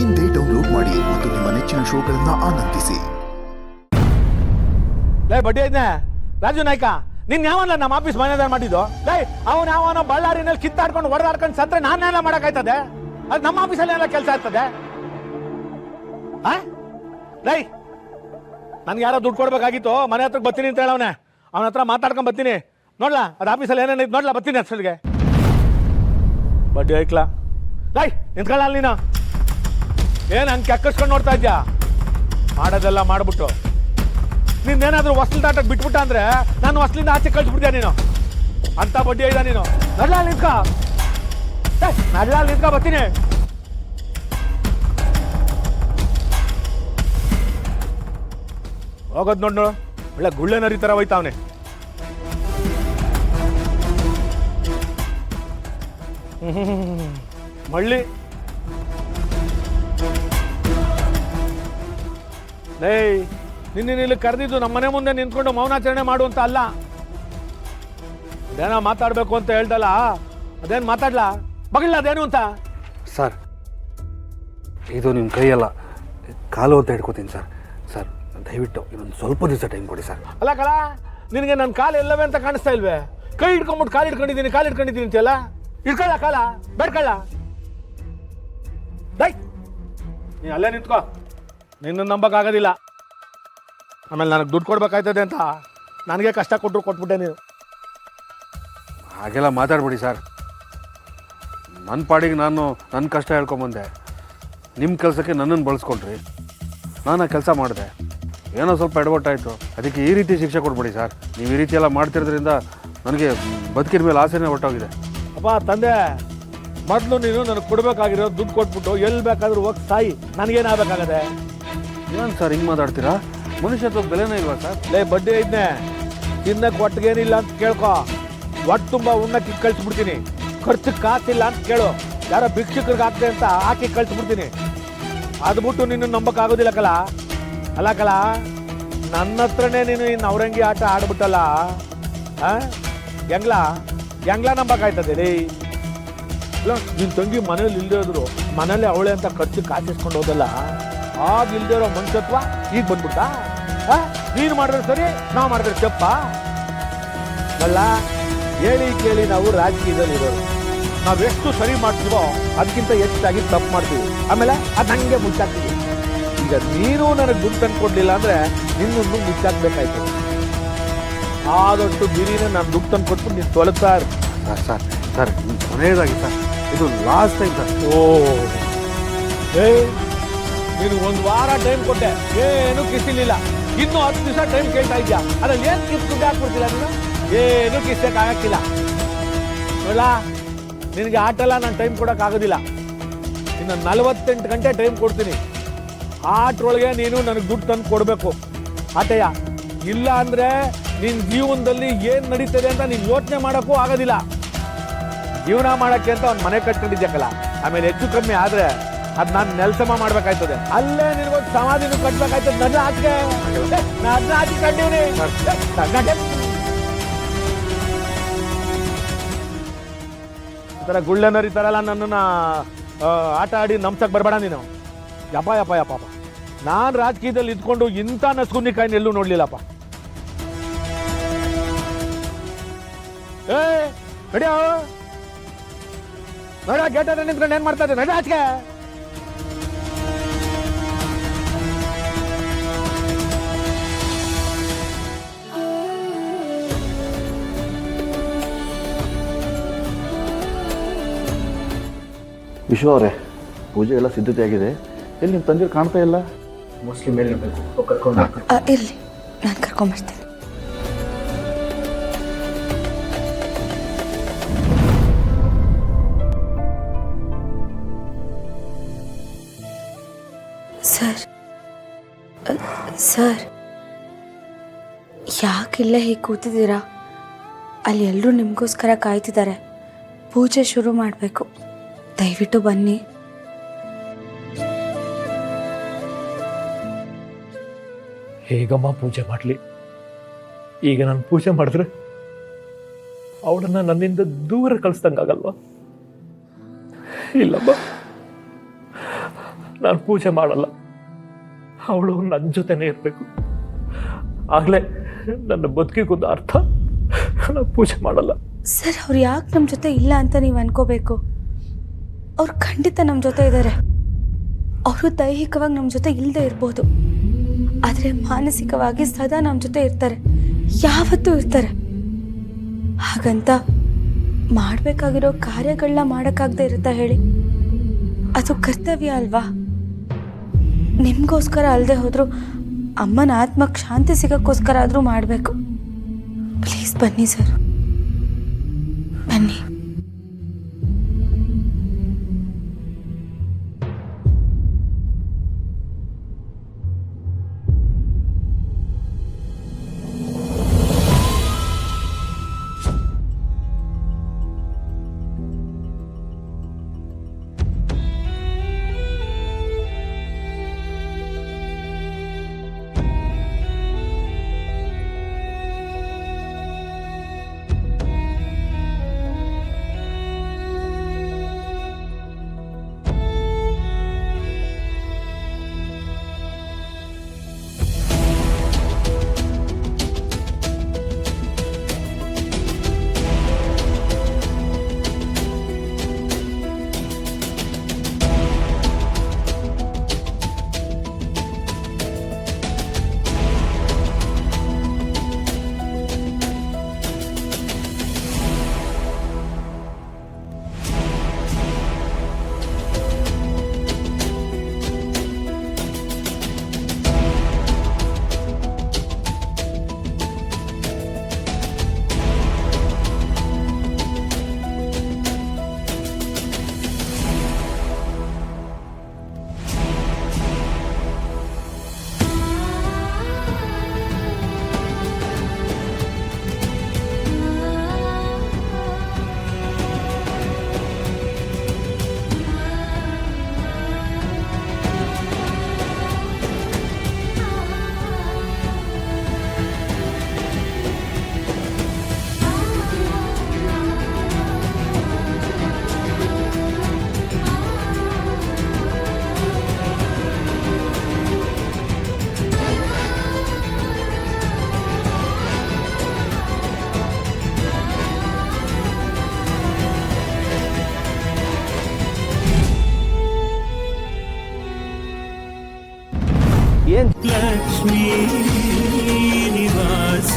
ಇಂದೇ ಡೌನ್ಲೋಡ್ ಮಾಡಿ ಮತ್ತು ನಿಮ್ಮ ನೆಚ್ಚಿನ ಶೋಗಳನ್ನ ಆನಂದಿಸಿ. ಲೇ ಬಡ್ಡಿ ಐದ್ನೆ ರಾಜು ನಾಯ್ಕ, ನಿನ್ ಯಾವಲ್ಲ ನಮ್ಮ ಆಫೀಸ್ ಮ್ಯಾನೇಜರ್ ಮಾಡಿದ್ದು? ಲೈ ಅವನು ಯಾವನೋ ಬಳ್ಳಾರಿನಲ್ಲಿ ಕಿತ್ತಾಡ್ಕೊಂಡು ಹೊಡೆದಾಡ್ಕೊಂಡು ಸತ್ರೆ ನಾನೆಲ್ಲ ಮಾಡಕ್ಕಾಯ್ತದೆ? ಅದು ನಮ್ಮ ಆಫೀಸಲ್ಲಿ ಎಲ್ಲ ಕೆಲಸ ಇರ್ತದೆ. ಲೈ ನನ್ಗೆ ಯಾರೋ ದುಡ್ಡು ಕೊಡ್ಬೇಕಾಗಿತ್ತು, ಮನೆ ಹತ್ರಕ್ಕೆ ಬರ್ತೀನಿ ಅಂತ ಹೇಳವನೆ. ಅವನ ಹತ್ರ ಮಾತಾಡ್ಕೊಂಡ್ ಬರ್ತೀನಿ. ನೋಡ್ಲಾ ಅದು ಆಫೀಸಲ್ಲಿ ಏನೇನಿತ್ತು ನೋಡ್ಲಾ, ಬರ್ತೀನಿ ಅಷ್ಟೊತ್ತಿಗೆ. ಬಡ್ಡಿ ಐಕ್ಲಾ ಲೈ ನಿಂತ್ಕೊಳ್ಳ ಅಲ್ಲಿ ನೀನು ಏನ್ ಹಂಗೆ ಕೆಕ್ಕಸ್ಕೊಂಡು ನೋಡ್ತಾ ಇದ್ಯಾ? ಮಾಡೋದೆಲ್ಲ ಮಾಡ್ಬಿಟ್ಟು ನಿನ್ನೇನಾದ್ರೂ ಹೊಸ್ಲು ದಾಟಕ್ಕೆ ಬಿಟ್ಬಿಟ್ಟ ಅಂದ್ರೆ ನಾನು ಹೊಸ್ಲಿಂದ ಆಚೆ ಕಳ್ಸ್ಬಿಡ್ತೀಯ ನೀನು. ಅಂತ ಬಡ್ಡಿ ಐದ ನೀನು. ನಡ್ಲಾ ನಿಂತ್ಕ, ನಡ್ಲಾ ನಿಂತ್ಕ, ಬರ್ತೀನಿ. ಹೋಗೋದ್ ನೋಡ್ ನೋಡು, ಒಳ್ಳೆ ಗುಳ್ಳೆ ನರಿ ತರ ಹೋಯ್ತಾವನೆ. ಮಳ್ಳಿ ಲೇ ನಿನ್ನ ಇಲ್ಲಿ ಕರೆದಿದ್ದು ನಮ್ಮ ಮನೆ ಮುಂದೆ ನಿಂತ್ಕೊಂಡು ಮೌನಾಚರಣೆ ಮಾಡುವಂತ ಅಲ್ಲ. ಅದೇನೋ ಮಾತಾಡ್ಬೇಕು ಅಂತ ಹೇಳ್ದಲ್ಲ, ಅದೇನು ಮಾತಾಡ್ಲಾ? ಬಗಲ್ಲ ಅದೇನು ಅಂತ. ಸರ್ ಇದು ನಿಮ್ಮ ಕೈಯಲ್ಲ, ಕಾಲು ಅಂತ ಹಿಡ್ಕೋತೀನಿ ಸರ್. ಸರ್ ದಯವಿಟ್ಟು ಇನ್ನೊಂದು ಸ್ವಲ್ಪ ದಿವಸ ಟೈಮ್ ಕೊಡಿ ಸರ್. ಅಲ್ಲ ಕಳ, ನಿನಗೆ ನನ್ನ ಕಾಲು ಎಲ್ಲವೇ ಅಂತ ಕಾಣಿಸ್ತಾ ಇಲ್ವೇ? ಕೈ ಹಿಡ್ಕೊಂಬಿಟ್ಟು ಕಾಲು ಇಟ್ಕೊಂಡಿದ್ದೀನಿ ಅಂತೆಲ್ಲ. ಇಟ್ಕೊಳ್ಳ ಕಾಲ ಬೇಡ್ಕೊಳ್ಳ. ದೈ ನೀನು ಅಲ್ಲೇ ನಿಂತ್ಕೋ, ನಿನ್ನ ನಂಬಕ್ಕಾಗೋದಿಲ್ಲ. ಆಮೇಲೆ ನನಗೆ ದುಡ್ಡು ಕೊಡ್ಬೇಕಾಯ್ತದೆ ಅಂತ ನನಗೆ ಕಷ್ಟ ಕೊಟ್ಬಿಟ್ಟೆ ನೀನು. ಹಾಗೆಲ್ಲ ಮಾತಾಡ್ಬಿಡಿ ಸರ್. ನನ್ನ ಪಾಡಿಗೆ ನಾನು ನನ್ನ ಕಷ್ಟ ಹೇಳ್ಕೊಂಬಂದೆ, ನಿಮ್ಮ ಕೆಲಸಕ್ಕೆ ನನ್ನನ್ನು ಬಳಸ್ಕೊಂಡ್ರಿ. ನಾನು ಆ ಕೆಲಸ ಮಾಡಿದೆ, ಏನೋ ಸ್ವಲ್ಪ ಎಡವಟ್ಟಾಯಿತು, ಅದಕ್ಕೆ ಈ ರೀತಿ ಶಿಕ್ಷೆ ಕೊಡ್ಬೇಡಿ ಸರ್. ನೀವು ಈ ರೀತಿ ಎಲ್ಲ ಮಾಡ್ತಿರೋದ್ರಿಂದ ನನಗೆ ಬದುಕಿನ ಮೇಲೆ ಆಸೆನೇ ಹೊರಟೋಗಿದೆ. ಅಪ್ಪ ತಂದೆ, ಮೊದಲು ನೀನು ನನಗೆ ಕೊಡಬೇಕಾಗಿರೋ ದುಡ್ಡು ಕೊಟ್ಬಿಟ್ಟು ಎಲ್ಲಿ ಬೇಕಾದ್ರೂ ಹೋಗಿ ಸಾಯಿ, ನನಗೇನಾಗಬೇಕಾಗದೆ? ಏನು ಸರ್ ಹಿಂಗೆ ಮಾತಾಡ್ತೀರಾ? ಮನುಷ್ಯತ್ವ ಬೆಲೆನೇ ಇಲ್ವಾ ಸರ್? ಲೇ ಬಡ್ಡಿ ಐದ್ನೆ, ತಿನ್ನಕ್ಕೆ ಒಟ್ಟಿಗೇನಿಲ್ಲ ಅಂತ ಕೇಳ್ಕೊ, ಒಟ್ಟು ತುಂಬ ಉಣ್ಣಕ್ಕೆ ಕಳಿಸ್ಬಿಡ್ತೀನಿ. ಖರ್ಚಿಗೆ ಕಾಸಿಲ್ಲ ಅಂತ ಕೇಳು, ಯಾರೋ ಭಿಕ್ಷುಕರಿಗೆ ಹಾಕ್ದೆ ಅಂತ ಹಾಕಿ ಕಳಿಸ್ಬಿಡ್ತೀನಿ. ಅದು ಬಿಟ್ಟು ನೀನು ನಂಬಕ್ಕಾಗೋದಿಲ್ಲ ಕಲ. ಅಲ್ಲ ಕಲ, ನನ್ನ ಹತ್ರನೇ ನೀನು ಇನ್ನು ಅವರಂಗಿ ಆಟ ಆಡ್ಬಿಟ್ಟಲ್ಲ. ಹೆಂಗ್ಲಾ ನಂಬಕ್ಕಾಯ್ತದೆ ಲೇ? ಇಲ್ಲ ನಿನ್ನ ತಂಗಿ ಮನೇಲಿ ಇಲ್ಲದೆ ಹೋದ್ರು ಮನೇಲಿ ಅವಳೆ ಅಂತ ಖರ್ಚಿಗೆ ಕಾಸಿಸ್ಕೊಂಡು ಹೋದಲ್ಲ, ಆಗ ಇಲ್ದೇ ಇರೋ ಮನುಷ್ಯತ್ವ ಈಗ ಬಂದ್ಬಿಟ್ಟ. ನೀನು ಮಾಡಿದ್ರೆ ಸರಿ, ನಾವು ಮಾಡಿದ್ರೆ ತಪ್ಪ ಅಲ್ಲ? ಹೇಳಿ ಕೇಳಿ ನಾವು ರಾಜಕೀಯದಲ್ಲಿ ಇರೋರು, ನಾವೆಷ್ಟು ಸರಿ ಮಾಡ್ತೀವೋ ಅದಕ್ಕಿಂತ ಹೆಚ್ಚಾಗಿ ತಪ್ಪು ಮಾಡ್ತೀವಿ. ಆಮೇಲೆ ಅದು ಹಂಗೆ ಮುಚ್ಚಾಕ್ತೀವಿ. ಈಗ ನೀನು ನನಗೆ ದುಡ್ಡು ತಂದು ಕೊಡ್ಲಿಲ್ಲ ಅಂದ್ರೆ ನಿನ್ನನ್ನು ಮುಚ್ಚಾಕ್ಬೇಕಾಯ್ತು. ಆದಷ್ಟು ಬಿರಿನ ನಾನು ದುಡ್ಡು ತಂದು ಕೊಟ್ಬಿಟ್ಟು ನೀನು ತೊಲಗ್ತಾ ಇರು. ಸರ್ ಸರ್ ಕೊನೆಯದಾಗಿ ಸರ್, ಇದು ಲಾಸ್ಟ್ ಟೈಮ್ ಸರ್. ನೀನು ಒಂದು ವಾರ ಟೈಮ್ ಕೊಟ್ಟೆ, ಏನು ಕಿಸಿಲಿಲ್ಲ. ಇನ್ನು 10 ದಿವಸ ಟೈಮ್ ಕೇಳ್ತಾ ಇದ್ಯಾ, ಅದ್ರಲ್ಲಿ ಏನು ಕಿಸ್ ದುಡ್ಡು ಹಾಕ್ಬಿಡ್ತಿಲ್ಲ ನೀನು? ಏನು ಕಿಸಕ್ಕಾಗಕ್ಕಿಲ್ಲ. ನೋಡ, ನಿನಗೆ ಆಟಲ್ಲ ನಾನು ಟೈಮ್ ಕೊಡೋಕ್ಕಾಗೋದಿಲ್ಲ. ಇನ್ನು 48 ಗಂಟೆ ಟೈಮ್ ಕೊಡ್ತೀನಿ. ಆಟ್ರೊಳಗೆ ನೀನು ನನಗೆ ದುಡ್ಡು ತಂದು ಕೊಡಬೇಕು. ಆಟಯ್ಯ, ಇಲ್ಲ ಅಂದರೆ ನಿನ್ನ ಜೀವನದಲ್ಲಿ ಏನು ನಡೀತದೆ ಅಂತ ನೀನು ಯೋಚನೆ ಮಾಡೋಕ್ಕೂ ಆಗೋದಿಲ್ಲ. ಜೀವನ ಮಾಡೋಕ್ಕೆ ಅಂತ ಒಂದು ಮನೆ ಕಟ್ಕೊಂಡಿದ್ಯಾಕಲ್ಲ, ಆಮೇಲೆ ಹೆಚ್ಚು ಕಮ್ಮಿ ಆದರೆ ಅದು ನಾನು ನೆಲಸಮ ಮಾಡ್ಬೇಕಾಯ್ತದೆ. ಅಲ್ಲೇ ನಿನಗೊಂದು ಸಮಾಧಿನೂ ಕಟ್ಬೇಕಾಯ್ತದೆ. ನನ್ನ ಆಚೆಗೆ ನನ್ನ ಆಚೆ ಕಂಡೀವ್ನಿ. ಈ ಥರ ಗುಳ್ಳೆನರಿ ಥರ ಎಲ್ಲ ನನ್ನನ್ನು ಆಟ ಆಡಿ ನಂಬ್ಸಕ್ಕೆ ಬರಬೇಡ ನೀನು. ಯಪ್ಪ ನಾನು ರಾಜಕೀಯದಲ್ಲಿ ಇದ್ಕೊಂಡು ಇಂಥ ನಸ್ಗುನ್ನಿ ಕಾಯಿನ ಎಲ್ಲೂ ನೋಡ್ಲಿಲ್ಲಪ್ಪ. ನಡಿಯೋ ನೋಡ, ಗೇಟ್ ಹತ್ರ ನಿಂತ್ಕೊಂಡು ಏನ್ ಮಾಡ್ತಾ ಇದ್ದೆ? ನಡಿ ಆಚೆಗೆ. ವಿಶ್ವ ಅವರೇ, ಪೂಜೆ ಎಲ್ಲ ಸಿದ್ಧತೆ ಆಗಿದೆ. ಎಲ್ಲಿ ನಿಮ್ಮ ತಂದಿರು ಕಾಣ್ತಾ ಇಲ್ಲ? ಮೋಸ್ಟ್ಲಿ ಮೇಲೆ ಇರಬೇಕು. ಕರ್ಕೊಂಡು ಇರಲಿ, ನಾನು ಕರ್ಕೊಂಬರ್ತೀನಿ. ಸರ್ ಯಾಕಿಲ್ಲ ಹೀಗೆ ಕೂತಿದ್ದೀರಾ? ಅಲ್ಲಿ ಎಲ್ಲರೂ ನಿಮಗೋಸ್ಕರ ಕಾಯ್ತಿದ್ದಾರೆ. ಪೂಜೆ ಶುರು ಮಾಡಬೇಕು, ದಯವಿಟ್ಟು ಬನ್ನಿ. ಹೇಗಮ್ಮ ಪೂಜೆ ಮಾಡಲಿ? ಈಗ ನಾನು ಪೂಜೆ ಮಾಡಿದ್ರೆ ಅವಳನ್ನ ನನ್ನಿಂದ ದೂರ ಕಳಿಸ್ದಂಗಾಗಲ್ವಾ? ಇಲ್ಲಮ್ಮ, ನಾನು ಪೂಜೆ ಮಾಡಲ್ಲ. ಅವಳು ನನ್ನ ಜೊತೆನೇ ಇರಬೇಕು. ಆಗಲೇ ನನ್ನ ಬದುಕಿಗೊಂದು ಅರ್ಥ. ನಾನು ಪೂಜೆ ಮಾಡಲ್ಲ. ಸರ್, ಅವ್ರು ಯಾಕೆ ನಮ್ಮ ಜೊತೆ ಇಲ್ಲ ಅಂತ ನೀವು ಅನ್ಕೋಬೇಕು? ಅವ್ರು ಖಂಡಿತ ನಮ್ಮ ಜೊತೆ ಇದ್ದಾರೆ. ಅವರು ದೈಹಿಕವಾಗಿ ನಮ್ಮ ಜೊತೆ ಇಲ್ಲದೆ ಇರ್ಬೋದು, ಆದರೆ ಮಾನಸಿಕವಾಗಿ ಸದಾ ನಮ್ಮ ಜೊತೆ ಇರ್ತಾರೆ, ಯಾವತ್ತೂ ಇರ್ತಾರೆ. ಹಾಗಂತ ಮಾಡಬೇಕಾಗಿರೋ ಕಾರ್ಯಗಳನ್ನ ಮಾಡೋಕ್ಕಾಗದೆ ಇರುತ್ತಾ ಹೇಳಿ? ಅದು ಕರ್ತವ್ಯ ಅಲ್ವಾ? ನಿಮಗೋಸ್ಕರ ಅಲ್ಲದೆ ಹೋದರೂ ಅಮ್ಮನ ಆತ್ಮಕ್ಕೆ ಶಾಂತಿ ಸಿಗೋಕ್ಕೋಸ್ಕರ ಆದರೂ ಮಾಡಬೇಕು. ಪ್ಲೀಸ್ ಬನ್ನಿ ಸರ್, ಬನ್ನಿ. ಲಕ್ಷ್ಮೀ ನಿವಾಸ